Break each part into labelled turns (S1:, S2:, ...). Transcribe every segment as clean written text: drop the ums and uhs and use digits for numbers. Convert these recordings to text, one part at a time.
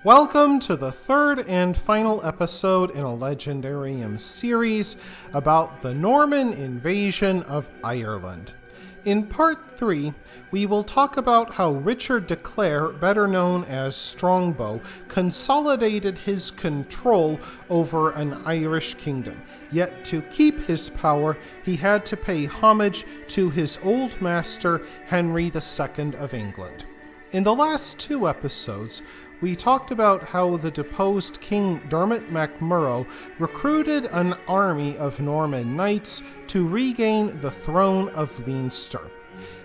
S1: Welcome to the third and final episode in a Legendarium series about the Norman invasion of Ireland. In part 3, we will talk about how Richard de Clare, better known as Strongbow, consolidated his control over an Irish kingdom. Yet to keep his power, he had to pay homage to his old master, Henry II of England. In the last two episodes, we talked about how the deposed King Dermot MacMurrough recruited an army of Norman knights to regain the throne of Leinster.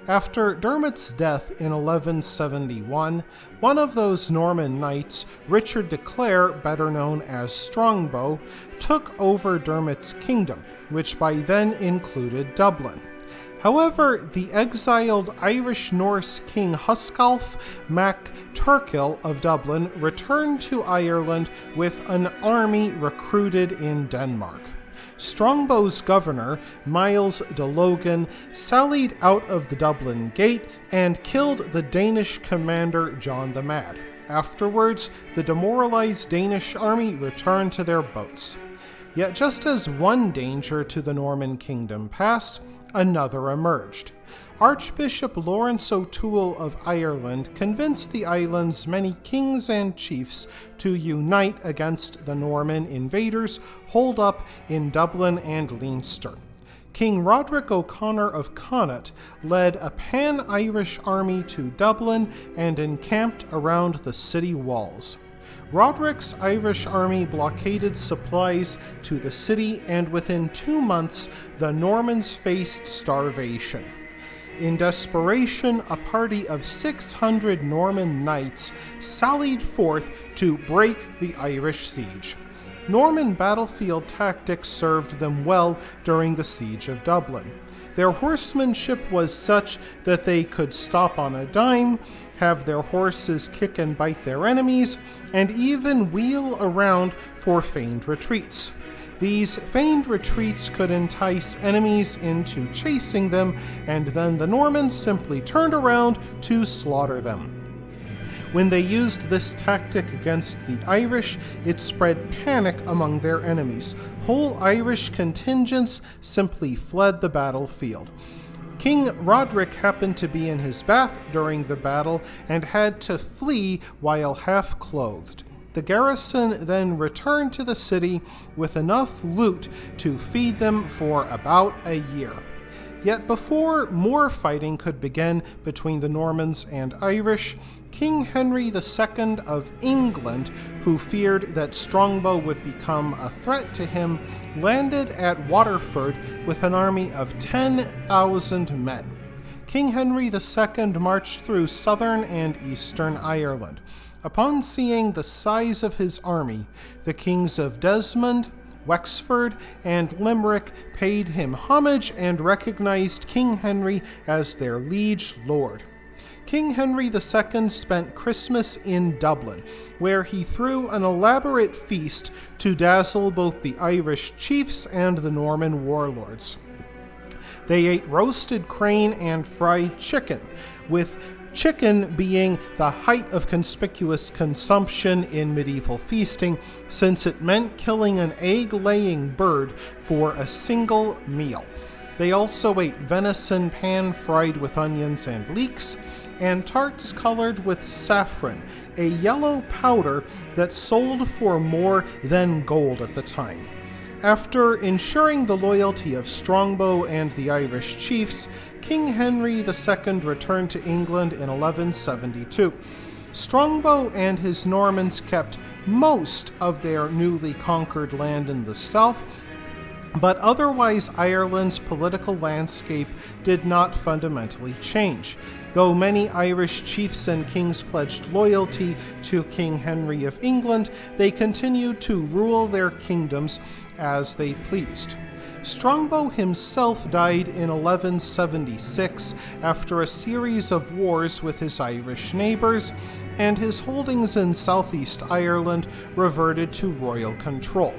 S1: After Dermot's death in 1171, one of those Norman knights, Richard de Clare, better known as Strongbow, took over Dermot's kingdom, which by then included Dublin. However, the exiled Irish-Norse king Huscalf mac Turkil of Dublin returned to Ireland with an army recruited in Denmark. Strongbow's governor, Miles de Logan, sallied out of the Dublin gate and killed the Danish commander John the Mad. Afterwards, the demoralized Danish army returned to their boats. Yet just as one danger to the Norman kingdom passed, another emerged. Archbishop Lawrence O'Toole of Ireland convinced the island's many kings and chiefs to unite against the Norman invaders holed up in Dublin and Leinster. King Roderick O'Connor of Connaught led a pan-Irish army to Dublin and encamped around the city walls. Roderick's Irish army blockaded supplies to the city, and within 2 months, the Normans faced starvation. In desperation, a party of 600 Norman knights sallied forth to break the Irish siege. Norman battlefield tactics served them well during the Siege of Dublin. Their horsemanship was such that they could stop on a dime, have their horses kick and bite their enemies, and even wheel around for feigned retreats. These feigned retreats could entice enemies into chasing them, and then the Normans simply turned around to slaughter them. When they used this tactic against the Irish, it spread panic among their enemies. Whole Irish contingents simply fled the battlefield. King Roderick happened to be in his bath during the battle and had to flee while half-clothed. The garrison then returned to the city with enough loot to feed them for about a year. Yet before more fighting could begin between the Normans and Irish, King Henry II of England, who feared that Strongbow would become a threat to him, landed at Waterford with an army of 10,000 men. King Henry II marched through southern and eastern Ireland. Upon seeing the size of his army, the kings of Desmond, Wexford, and Limerick paid him homage and recognized King Henry as their liege lord. King Henry II spent Christmas in Dublin, where he threw an elaborate feast to dazzle both the Irish chiefs and the Norman warlords. They ate roasted crane and fried chicken, with chicken being the height of conspicuous consumption in medieval feasting, since it meant killing an egg-laying bird for a single meal. They also ate venison pan-fried with onions and leeks, and tarts colored with saffron, a yellow powder that sold for more than gold at the time. After ensuring the loyalty of Strongbow and the Irish chiefs, King Henry II returned to England in 1172. Strongbow and his Normans kept most of their newly conquered land in the south, but otherwise Ireland's political landscape did not fundamentally change. Though many Irish chiefs and kings pledged loyalty to King Henry of England, they continued to rule their kingdoms as they pleased. Strongbow himself died in 1176 after a series of wars with his Irish neighbors, and his holdings in southeast Ireland reverted to royal control.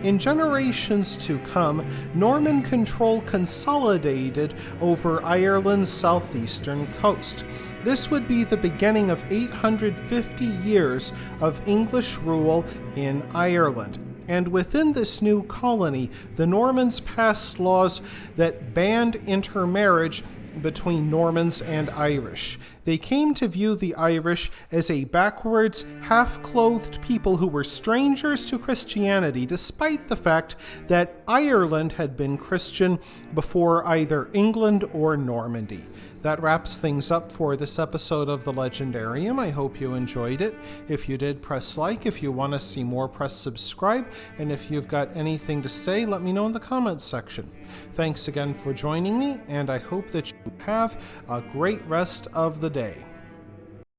S1: In generations to come, Norman control consolidated over Ireland's southeastern coast. This would be the beginning of 850 years of English rule in Ireland. And within this new colony, the Normans passed laws that banned intermarriage between Normans and Irish. They came to view the Irish as a backwards, half-clothed people who were strangers to Christianity, despite the fact that Ireland had been Christian before either England or Normandy. That wraps things up for this episode of The Legendarium. I hope you enjoyed it. If you did, press like. If you want to see more, press subscribe. And if you've got anything to say, let me know in the comments section. Thanks again for joining me, and I hope that you have a great rest of the day.